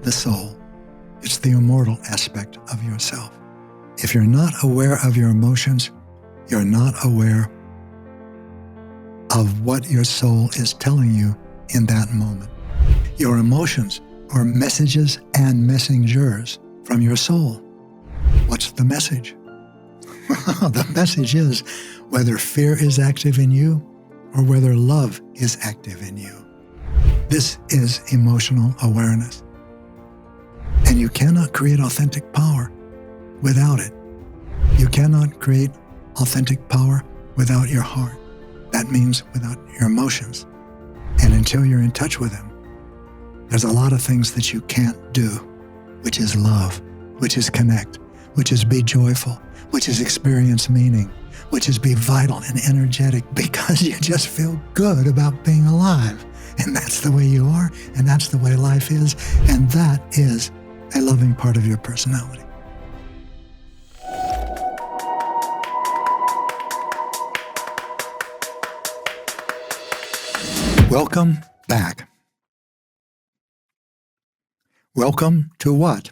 the soul. It's the immortal aspect of yourself. If you're not aware of your emotions, you're not aware of what your soul is telling you in that moment. Your emotions are messages and messengers from your soul. What's the message? The message is whether fear is active in you or whether love is active in you. This is emotional awareness. And you cannot create authentic power without it. You cannot create authentic power without your heart. That means without your emotions. And until you're in touch with them, there's a lot of things that you can't do, which is love, which is connect, which is be joyful, which is experience meaning, which is be vital and energetic because you just feel good about being alive. And that's the way you are, and that's the way life is, and that is a loving part of your personality. Welcome back. Welcome to what?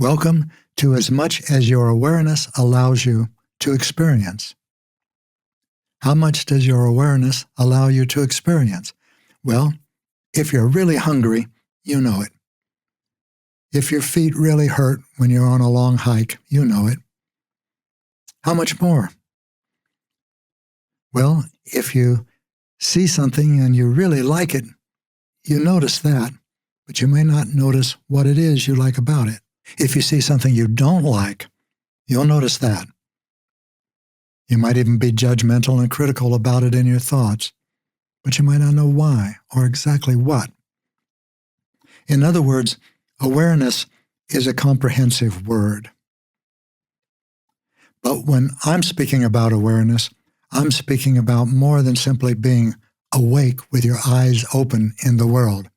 Welcome to as much as your awareness allows you to experience. How much does your awareness allow you to experience? Well, if you're really hungry, you know it. If your feet really hurt when you're on a long hike, you know it. How much more? Well, if you see something and you really like it, you notice that, but you may not notice what it is you like about it. If you see something you don't like, you'll notice that. You might even be judgmental and critical about it in your thoughts, but you might not know why or exactly what. In other words, awareness is a comprehensive word. But when I'm speaking about awareness, I'm speaking about more than simply being awake with your eyes open in the world.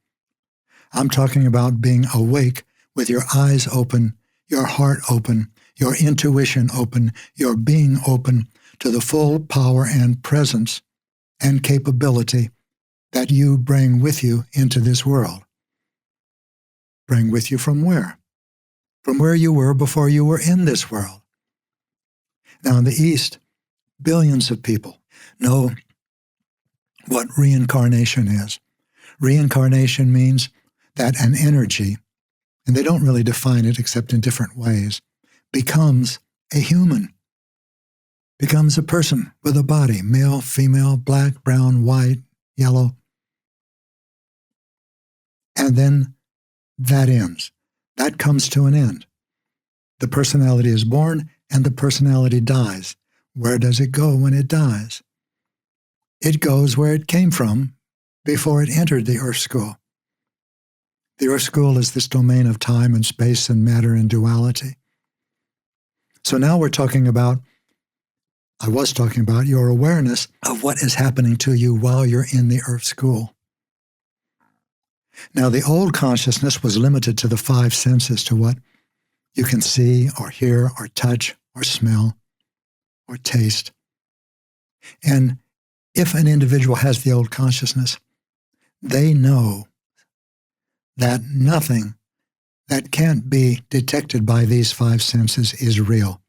I'm talking about being awake with your eyes open, your heart open, your intuition open, your being open to the full power and presence and capability that you bring with you into this world. Bring with you from where? From where you were before you were in this world. Now in the East, billions of people know what reincarnation is. Reincarnation means that an energy, and they don't really define it except in different ways, becomes a human, becomes a person with a body, male, female, black, brown, white, yellow. And then that ends. That comes to an end. The personality is born and the personality dies. Where does it go when it dies? It goes where it came from before it entered the Earth School. The Earth School is this domain of time and space and matter and duality. So now I was talking about your awareness of what is happening to you while you're in the Earth School. Now, the old consciousness was limited to the five senses, to what you can see or hear or touch or smell or taste. And if an individual has the old consciousness, they know that nothing that can't be detected by these five senses is real.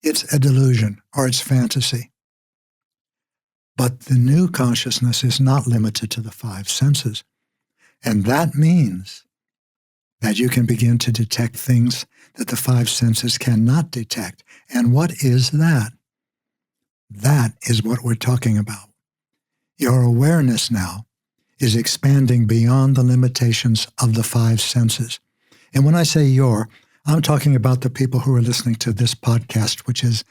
It's a delusion or it's fantasy. But the new consciousness is not limited to the five senses. And that means that you can begin to detect things that the five senses cannot detect. And what is that? That is what we're talking about. Your awareness now is expanding beyond the limitations of the five senses. And when I say your, I'm talking about the people who are listening to this podcast, which is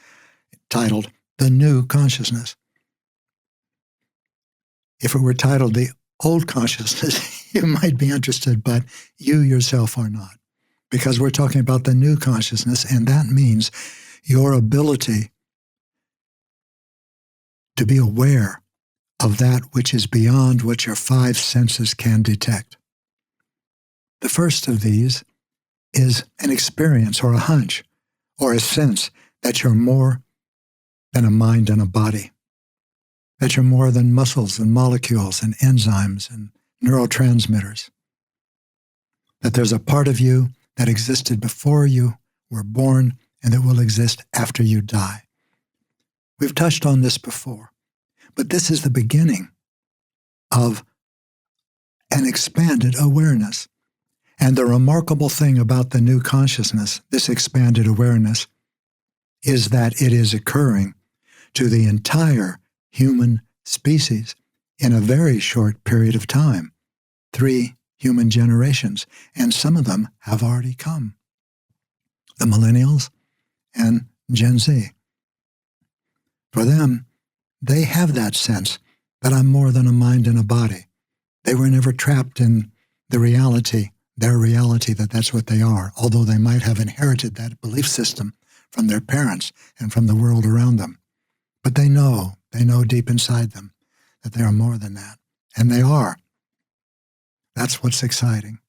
titled The New Consciousness. If it were titled The Old Consciousness, you might be interested, but you yourself are not. Because we're talking about the new consciousness, and that means your ability to be aware of that which is beyond what your five senses can detect. The first of these is an experience or a hunch or a sense that you're more than a mind and a body, that you're more than muscles and molecules and enzymes and neurotransmitters. that there's a part of you that existed before you were born and that will exist after you die. We've touched on this before, but this is the beginning of an expanded awareness. And the remarkable thing about the new consciousness, this expanded awareness, is that it is occurring to the entire human species in a very short period of time, 3 human generations, and some of them have already come. The millennials and Gen Z. For them, they have that sense that I'm more than a mind and a body. They were never trapped in the reality, their reality, that that's what they are, although they might have inherited that belief system from their parents and from the world around them. But they know deep inside them that they are more than that. And they are. That's what's exciting.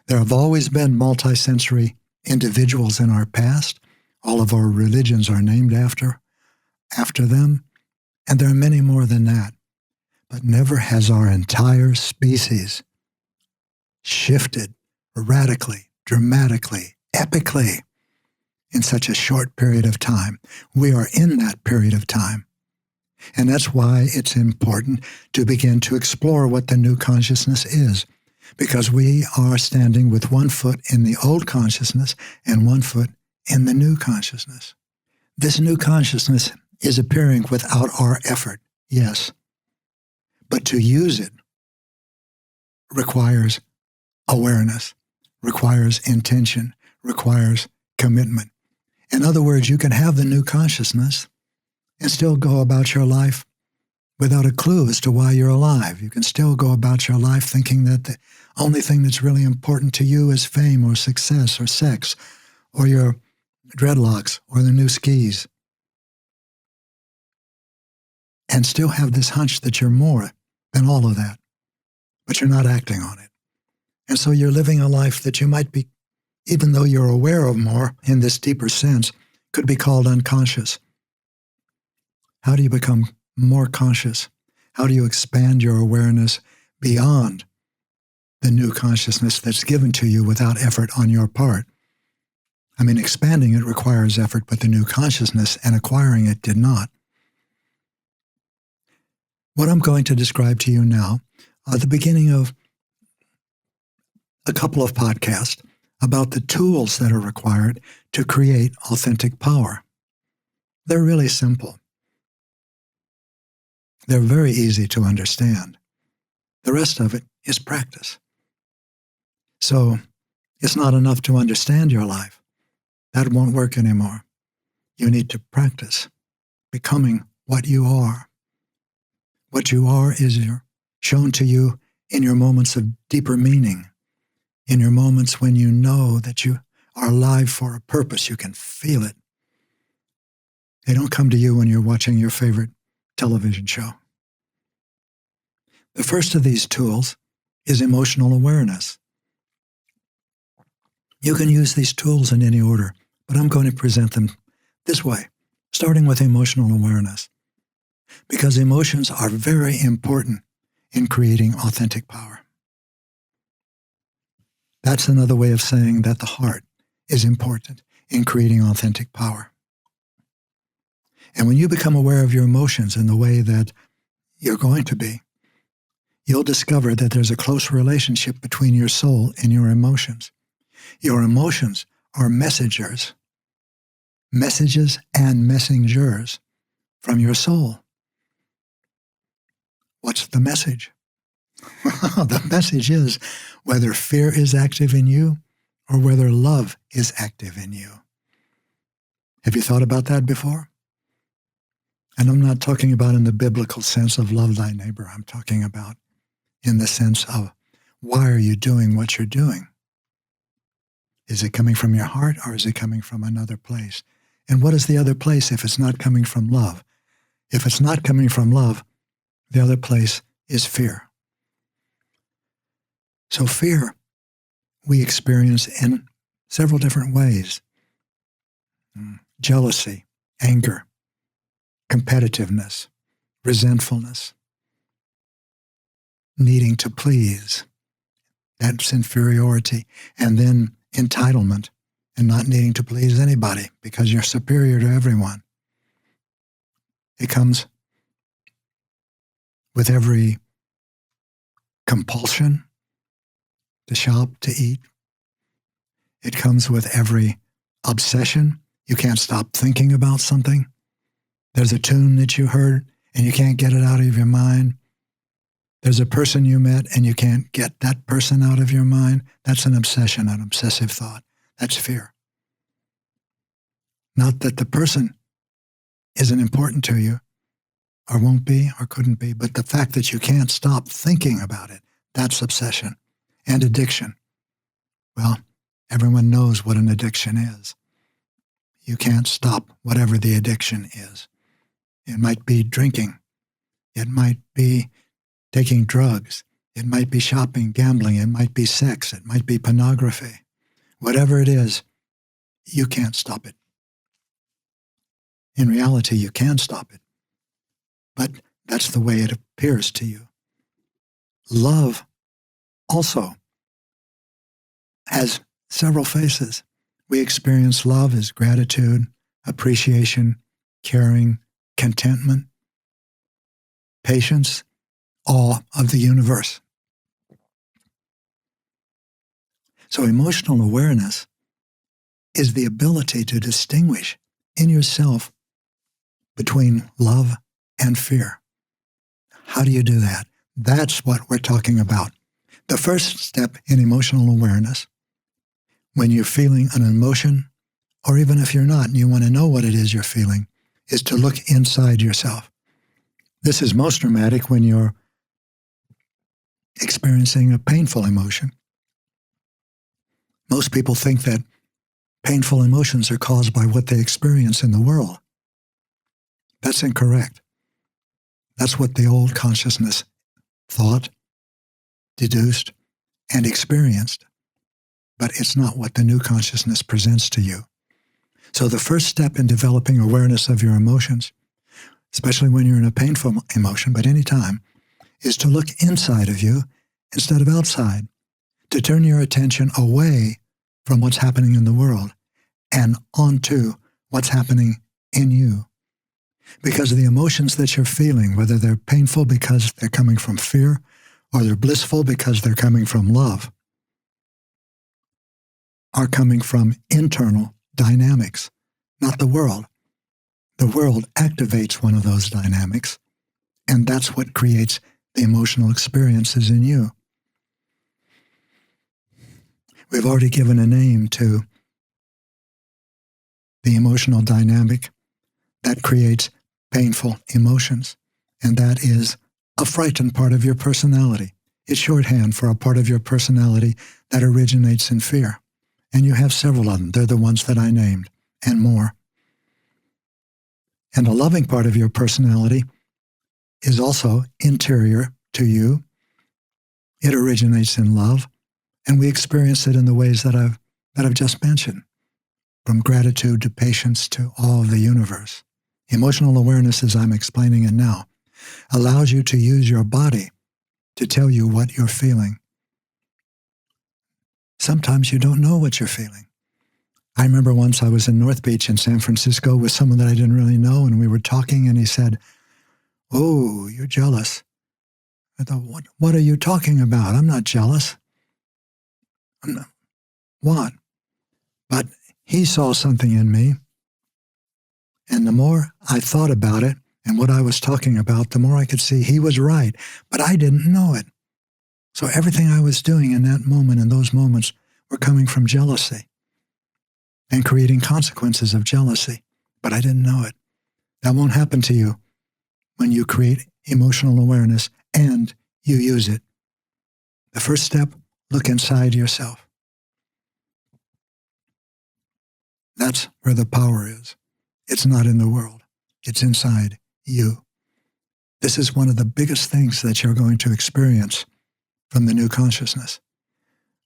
There have always been multisensory individuals in our past. All of our religions are named after them. And there are many more than that. But never has our entire species shifted radically, dramatically, epically in such a short period of time. We are in that period of time. And that's why it's important to begin to explore what the new consciousness is, because we are standing with one foot in the old consciousness and one foot in the new consciousness. This new consciousness is appearing without our effort, yes, but to use it requires awareness, requires intention, requires commitment. In other words, you can have the new consciousness and still go about your life without a clue as to why you're alive. You can still go about your life thinking that the only thing that's really important to you is fame or success or sex or your dreadlocks or the new skis. And still have this hunch that you're more than all of that, but you're not acting on it. And so you're living a life that you might be, even though you're aware of more in this deeper sense, could be called unconscious. How do you become more conscious? How do you expand your awareness beyond the new consciousness that's given to you without effort on your part? I mean, expanding it requires effort, but the new consciousness and acquiring it did not. What I'm going to describe to you now are the beginning of a couple of podcasts about the tools that are required to create authentic power. They're really simple. They're very easy to understand. The rest of it is practice. So it's not enough to understand your life. That won't work anymore. You need to practice becoming what you are. What you are is shown to you in your moments of deeper meaning, in your moments when you know that you are alive for a purpose. You can feel it. They don't come to you when you're watching your favorite television show. The first of these tools is emotional awareness. You can use these tools in any order, but I'm going to present them this way, starting with emotional awareness, because emotions are very important in creating authentic power. That's another way of saying that the heart is important in creating authentic power. And when you become aware of your emotions in the way that you're going to be, you'll discover that there's a close relationship between your soul and your emotions. Your emotions are messages and messengers from your soul. What's the message? The message is whether fear is active in you or whether love is active in you. Have you thought about that before? And I'm not talking about in the biblical sense of love thy neighbor. I'm talking about in the sense of why are you doing what you're doing? Is it coming from your heart or is it coming from another place? And what is the other place if it's not coming from love? If it's not coming from love, the other place is fear. So fear we experience in several different ways. Jealousy, anger, competitiveness, resentfulness, needing to please, That's inferiority. And then entitlement and not needing to please anybody because you're superior to everyone. It comes with every compulsion to shop, to eat. It comes with every obsession. You can't stop thinking about something. There's a tune that you heard and you can't get it out of your mind. There's a person you met and you can't get that person out of your mind. That's an obsession, an obsessive thought. That's fear. Not that the person isn't important to you or won't be or couldn't be, but the fact that you can't stop thinking about it, that's obsession. And addiction. Well, everyone knows what an addiction is. You can't stop whatever the addiction is. It might be drinking. It might be taking drugs. It might be shopping, gambling. It might be sex. It might be pornography. Whatever it is, you can't stop it. In reality, you can stop it. But that's the way it appears to you. Love also has several faces. We experience love as gratitude, appreciation, caring, contentment, patience, awe of the universe. So emotional awareness is the ability to distinguish in yourself between love and fear. How do you do that? That's what we're talking about. The first step in emotional awareness, when you're feeling an emotion, or even if you're not and you want to know what it is you're feeling, is to look inside yourself. This is most dramatic when you're experiencing a painful emotion. Most people think that painful emotions are caused by what they experience in the world. That's incorrect. That's what the old consciousness thought, deduced, and experienced. But it's not what the new consciousness presents to you. So the first step in developing awareness of your emotions, especially when you're in a painful emotion, but any time, is to look inside of you instead of outside, to turn your attention away from what's happening in the world and onto what's happening in you. Because the emotions that you're feeling, whether they're painful because they're coming from fear or they're blissful because they're coming from love, are coming from internal dynamics, not the world. The world activates one of those dynamics, and that's what creates the emotional experiences in you. We've already given a name to the emotional dynamic that creates painful emotions, and that is a frightened part of your personality. It's shorthand for a part of your personality that originates in fear. And you have several of them. They're the ones that I named, and more. And a loving part of your personality is also interior to you. It originates in love, and we experience it in the ways that I've just mentioned, from gratitude to patience to awe of the universe. Emotional awareness, as I'm explaining it now, allows you to use your body to tell you what you're feeling. Sometimes you don't know what you're feeling. I remember once I was in North Beach in San Francisco with someone that I didn't really know, and we were talking, and he said, "Oh, you're jealous." I thought, what are you talking about? I'm not jealous. I'm not. What? But he saw something in me, and the more I thought about it and what I was talking about, the more I could see he was right, but I didn't know it. So everything I was doing in that moment, in those moments, were coming from jealousy and creating consequences of jealousy, but I didn't know it. That won't happen to you when you create emotional awareness and you use it. The first step, look inside yourself. That's where the power is. It's not in the world. It's inside you. This is one of the biggest things that you're going to experience from the new consciousness.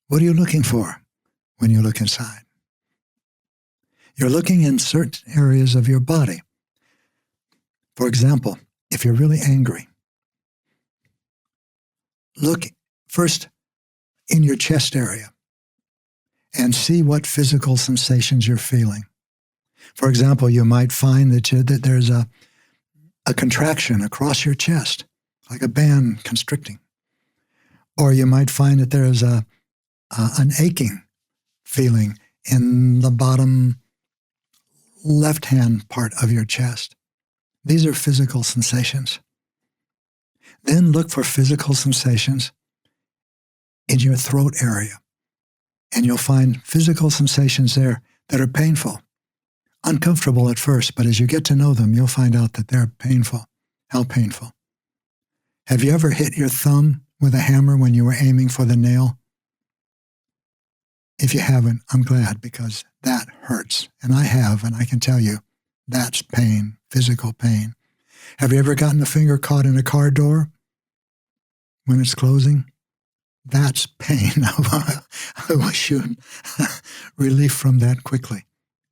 What are you looking for when you look inside? You're looking in certain areas of your body. For example, if you're really angry, look first in your chest area and see what physical sensations you're feeling. For example, you might find that there's a contraction across your chest, like a band constricting. Or you might find that there is an aching feeling in the bottom left-hand part of your chest. These are physical sensations. Then look for physical sensations in your throat area, and you'll find physical sensations there that are painful, uncomfortable at first, but as you get to know them, you'll find out that they're painful. How painful? Have you ever hit your thumb with a hammer when you were aiming for the nail? If you haven't, I'm glad, because that hurts. And I have, and I can tell you, that's pain, physical pain. Have you ever gotten a finger caught in a car door when it's closing? That's pain. I wish you relief from that quickly.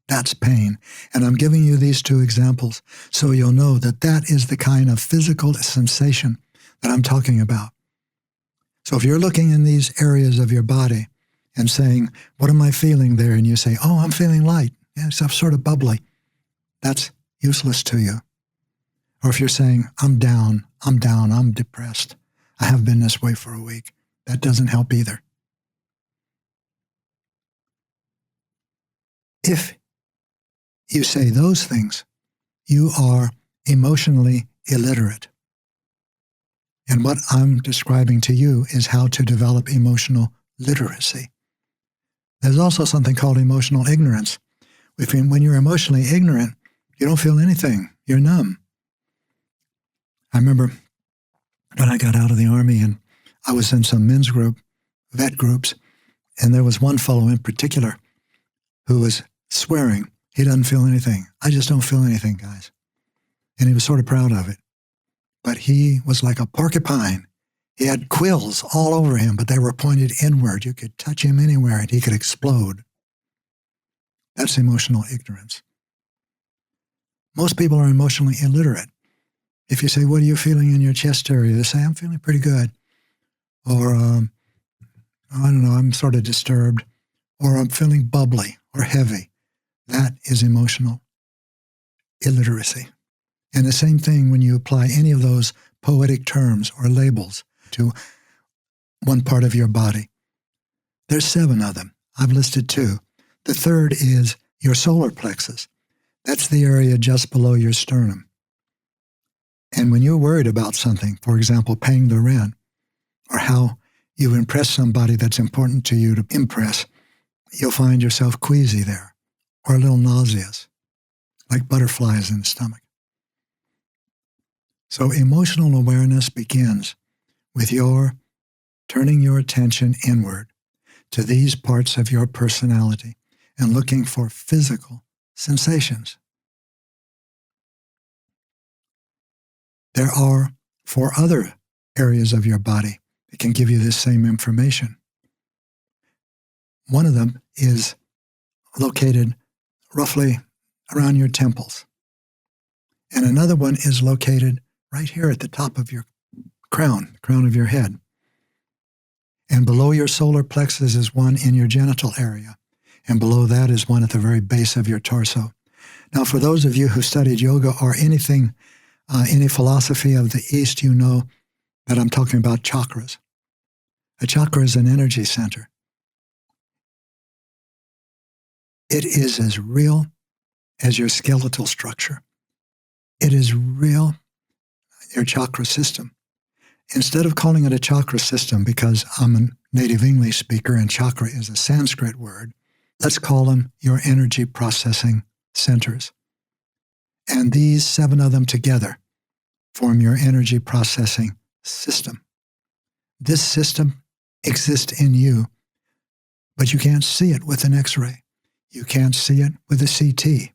That's pain. And I'm giving you these two examples so you'll know that that is the kind of physical sensation that I'm talking about. So if you're looking in these areas of your body and saying, what am I feeling there? And you say, oh, I'm feeling light. Yeah, it's sort of bubbly. That's useless to you. Or if you're saying, I'm down, I'm depressed. I have been this way for a week. That doesn't help either. If you say those things, you are emotionally illiterate. And what I'm describing to you is how to develop emotional literacy. There's also something called emotional ignorance. When you're emotionally ignorant, you don't feel anything. You're numb. I remember when I got out of the Army and I was in some men's group, vet groups, and there was one fellow in particular who was swearing, he doesn't feel anything. I just don't feel anything, guys. And he was sort of proud of it. But he was like a porcupine. He had quills all over him, but they were pointed inward. You could touch him anywhere and he could explode. That's emotional ignorance. Most people are emotionally illiterate. If you say, what are you feeling in your chest area? They say, I'm feeling pretty good. Or, I don't know, I'm sort of disturbed. Or I'm feeling bubbly or heavy. That is emotional illiteracy. And the same thing when you apply any of those poetic terms or labels to one part of your body. There's 7 of them. I've listed 2. The third is your solar plexus. That's the area just below your sternum. And when you're worried about something, for example, paying the rent, or how you impress somebody that's important to you to impress, you'll find yourself queasy there, or a little nauseous, like butterflies in the stomach. So emotional awareness begins with your turning your attention inward to these parts of your personality and looking for physical sensations. There are 4 other areas of your body that can give you this same information. One of them is located roughly around your temples. And another one is located right here at the top of your crown of your head. And below your solar plexus is one in your genital area. And below that is one at the very base of your torso. Now, for those of you who studied yoga or anything, any philosophy of the East, you know that I'm talking about chakras. A chakra is an energy center. It is as real as your skeletal structure. It is real, your chakra system. Instead of calling it a chakra system, because I'm a native English speaker and chakra is a Sanskrit word, let's call them your energy processing centers. And these 7 of them together form your energy processing system. This system exists in you, but you can't see it with an X-ray. You can't see it with a CT.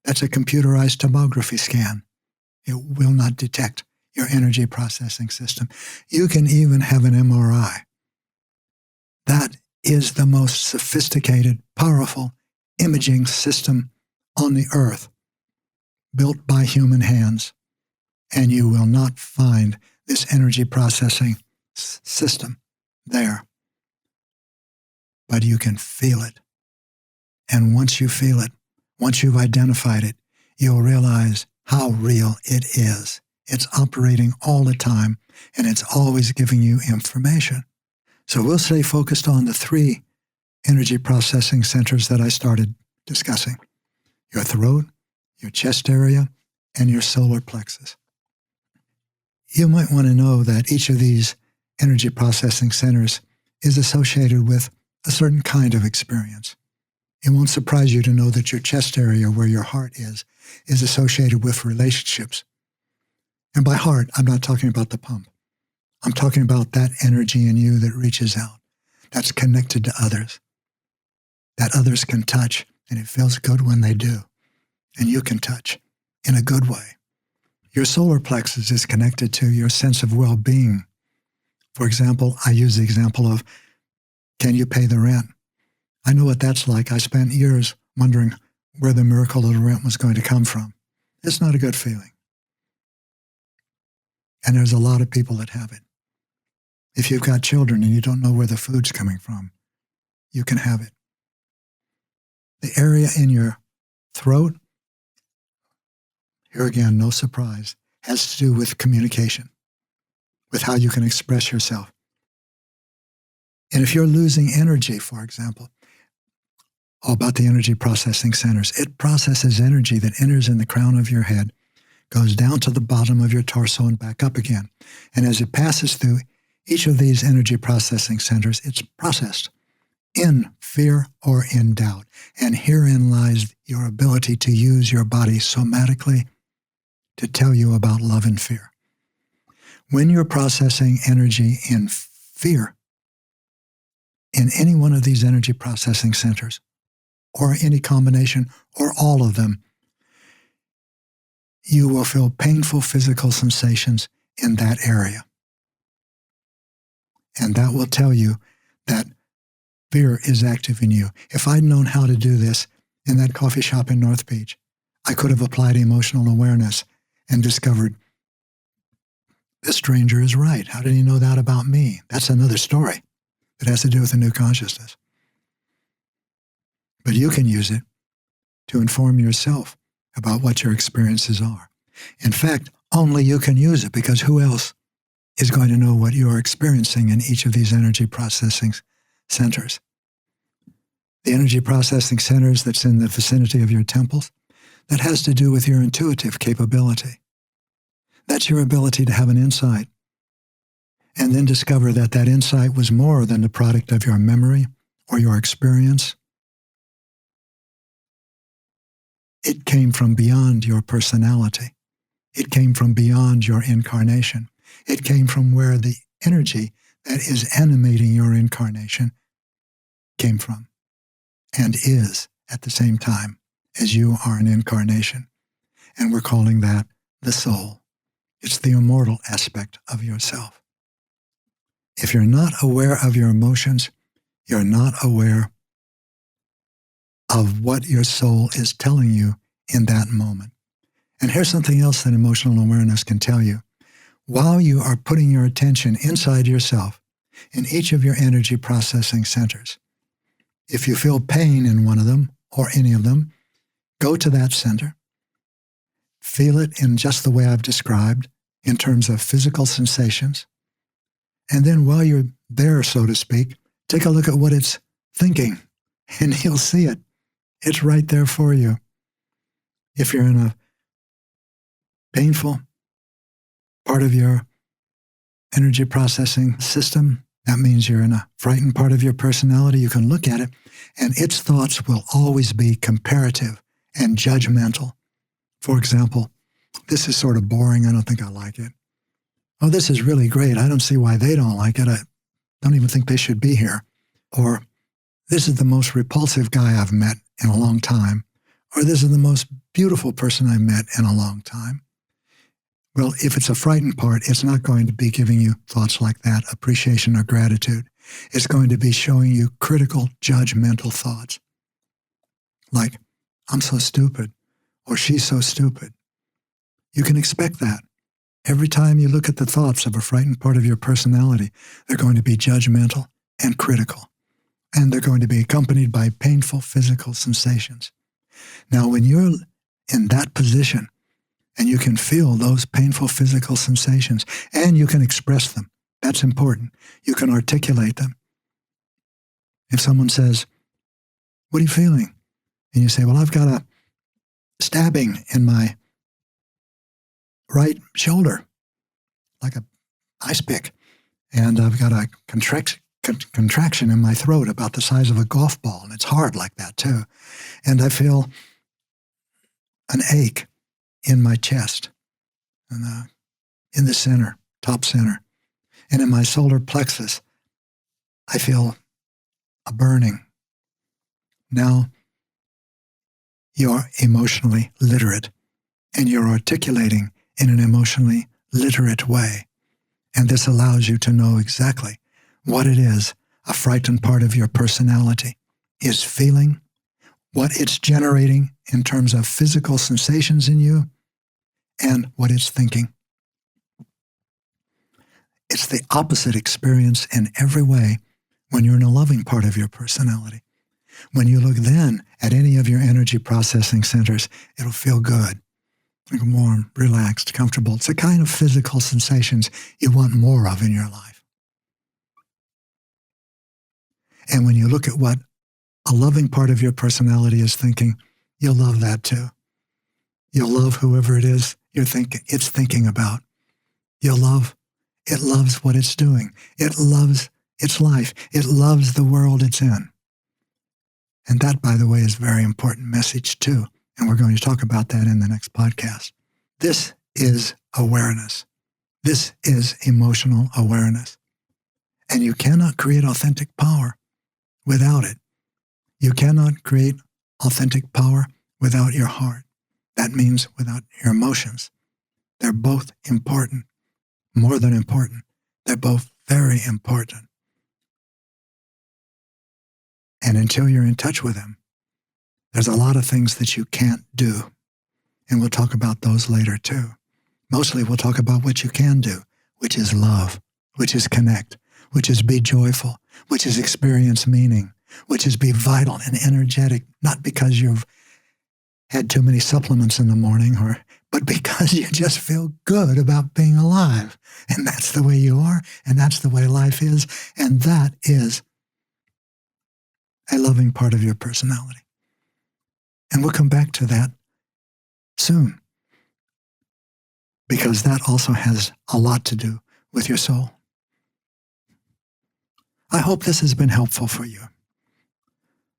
That's a computerized tomography scan. It will not detect your energy processing system. You can even have an MRI. That is the most sophisticated, powerful imaging system on the earth, built by human hands. And you will not find this energy processing system there. but you can feel it. And once you feel it, once you've identified it, you'll realize how real it is. It's operating all the time, and it's always giving you information. So we'll stay focused on the 3 energy processing centers that I started discussing: your throat, your chest area, and your solar plexus. You might want to know that each of these energy processing centers is associated with a certain kind of experience. It won't surprise you to know that your chest area, where your heart is associated with relationships. And by heart, I'm not talking about the pump. I'm talking about that energy in you that reaches out, that's connected to others, that others can touch, and it feels good when they do. And you can touch in a good way. Your solar plexus is connected to your sense of well-being. For example, I use the example of, can you pay the rent? I know what that's like. I spent years wondering where the miracle of the rent was going to come from. It's not a good feeling. And there's a lot of people that have it. If you've got children and you don't know where the food's coming from, you can have it. The area in your throat, here again, no surprise, has to do with communication, with how you can express yourself. And if you're losing energy, for example, all about the energy processing centers, it processes energy that enters in the crown of your head, goes down to the bottom of your torso and back up again. And as it passes through each of these energy processing centers, it's processed in fear or in doubt. And herein lies your ability to use your body somatically to tell you about love and fear. When you're processing energy in fear, in any one of these energy processing centers, or any combination, or all of them, you will feel painful physical sensations in that area. And that will tell you that fear is active in you. If I'd known how to do this in that coffee shop in North Beach, I could have applied emotional awareness and discovered this stranger is right. How did he know that about me? That's another story that has to do with a new consciousness. But you can use it to inform yourself about what your experiences are. In fact, only you can use it, because who else is going to know what you're experiencing in each of these energy processing centers? The energy processing centers that's in the vicinity of your temples, that has to do with your intuitive capability. That's your ability to have an insight and then discover that that insight was more than the product of your memory or your experience. It came from beyond your personality. It came from beyond your incarnation. It came from where the energy that is animating your incarnation came from and is at the same time as you are an incarnation. And we're calling that the soul. It's the immortal aspect of yourself. If you're not aware of your emotions, you're not aware of what your soul is telling you in that moment. And here's something else that emotional awareness can tell you. While you are putting your attention inside yourself, in each of your energy processing centers, if you feel pain in one of them or any of them, go to that center, feel it in just the way I've described in terms of physical sensations, and then while you're there, so to speak, take a look at what it's thinking, and you'll see it. It's right there for you. If you're in a painful part of your energy processing system, that means you're in a frightened part of your personality, you can look at it, and its thoughts will always be comparative and judgmental. For example, this is sort of boring, I don't think I like it. Oh, this is really great, I don't see why they don't like it, I don't even think they should be here. Or, this is the most repulsive guy I've met in a long time. Or, this is the most beautiful person I've met in a long time. Well, if it's a frightened part, it's not going to be giving you thoughts like that, appreciation or gratitude. It's going to be showing you critical, judgmental thoughts. Like, I'm so stupid, or she's so stupid. You can expect that. Every time you look at the thoughts of a frightened part of your personality, they're going to be judgmental and critical. and they're going to be accompanied by painful physical sensations. Now, when you're in that position and you can feel those painful physical sensations and you can express them, that's important. You can articulate them. If someone says, "What are you feeling?" And you say, "Well, I've got a stabbing in my right shoulder, like a ice pick, and I've got a contraction in my throat about the size of a golf ball, and it's hard like that too. And I feel an ache in my chest, and in the center, top center, and in my solar plexus, I feel a burning." Now, you're emotionally literate, and you're articulating in an emotionally literate way. And this allows you to know exactly what it is a frightened part of your personality is feeling, what it's generating in terms of physical sensations in you, and what it's thinking. It's the opposite experience in every way when you're in a loving part of your personality. When you look then at any of your energy processing centers, it'll feel good, like warm, relaxed, comfortable. It's the kind of physical sensations you want more of in your life. And when you look at what a loving part of your personality is thinking, you'll love that too. You'll love whoever it is it's thinking about. It loves what it's doing. It loves its life. It loves the world it's in. And that, by the way, is a very important message too. And we're going to talk about that in the next podcast. This is awareness. This is emotional awareness. And you cannot create authentic power without it. You cannot create authentic power without your heart. That means without your emotions. They're both important, more than important. They're both very important. And until you're in touch with them, there's a lot of things that you can't do. And we'll talk about those later too. Mostly we'll talk about what you can do, which is love, which is connect, which is be joyful, which is experience meaning, which is be vital and energetic, not because you've had too many supplements in the morning, but because you just feel good about being alive. And that's the way you are, and that's the way life is, and that is a loving part of your personality. And we'll come back to that soon, because that also has a lot to do with your soul. I hope this has been helpful for you.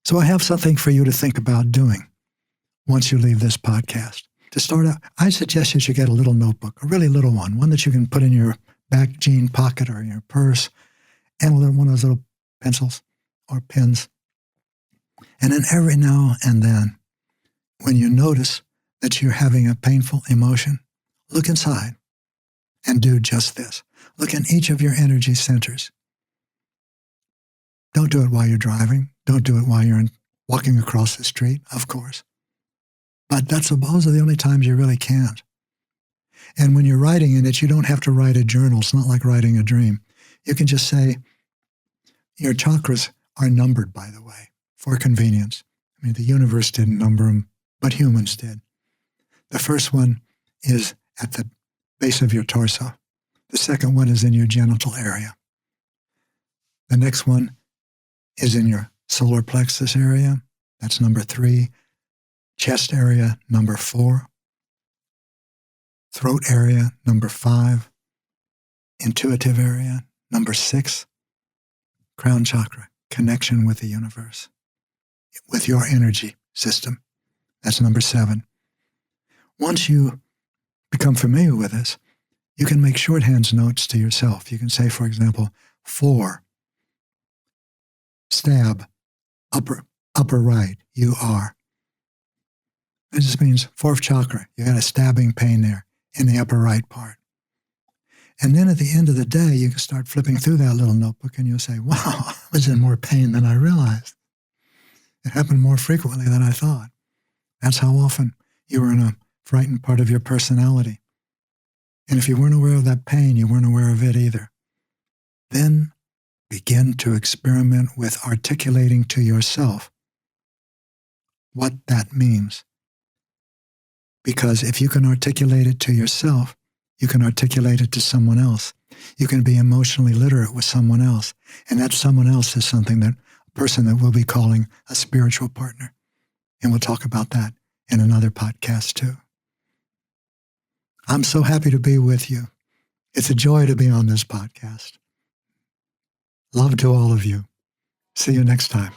So I have something for you to think about doing once you leave this podcast. To start out, I suggest you should get a little notebook, a really little one that you can put in your back jean pocket or in your purse, and one of those little pencils or pens. And then every now and then, when you notice that you're having a painful emotion, look inside and do just this. Look in each of your energy centers. Don't do it while you're driving. Don't do it while you're walking across the street, of course. But those are the only times you really can't. And when you're writing in it, you don't have to write a journal. It's not like writing a dream. You can just say, your chakras are numbered, by the way, for convenience. I mean, the universe didn't number them, but humans did. The first one is at the base of your torso. The second one is in your genital area. The next one is in your solar plexus area. That's number 3. Chest area, number 4. Throat area, number 5. Intuitive area, number 6. Crown chakra, connection with the universe, with your energy system. That's number 7. Once you become familiar with this, you can make shorthand notes to yourself. You can say, for example, 4, stab, upper right, you are. It just means 4th chakra. You got a stabbing pain there in the upper right part. And then at the end of the day, you can start flipping through that little notebook and you'll say, wow, I was in more pain than I realized. It happened more frequently than I thought. That's how often you were in a frightened part of your personality. And if you weren't aware of that pain, you weren't aware of it either. Then begin to experiment with articulating to yourself what that means. Because if you can articulate it to yourself, you can articulate it to someone else. You can be emotionally literate with someone else. And that someone else is a person that we'll be calling a spiritual partner. And we'll talk about that in another podcast too. I'm so happy to be with you. It's a joy to be on this podcast. Love to all of you. See you next time.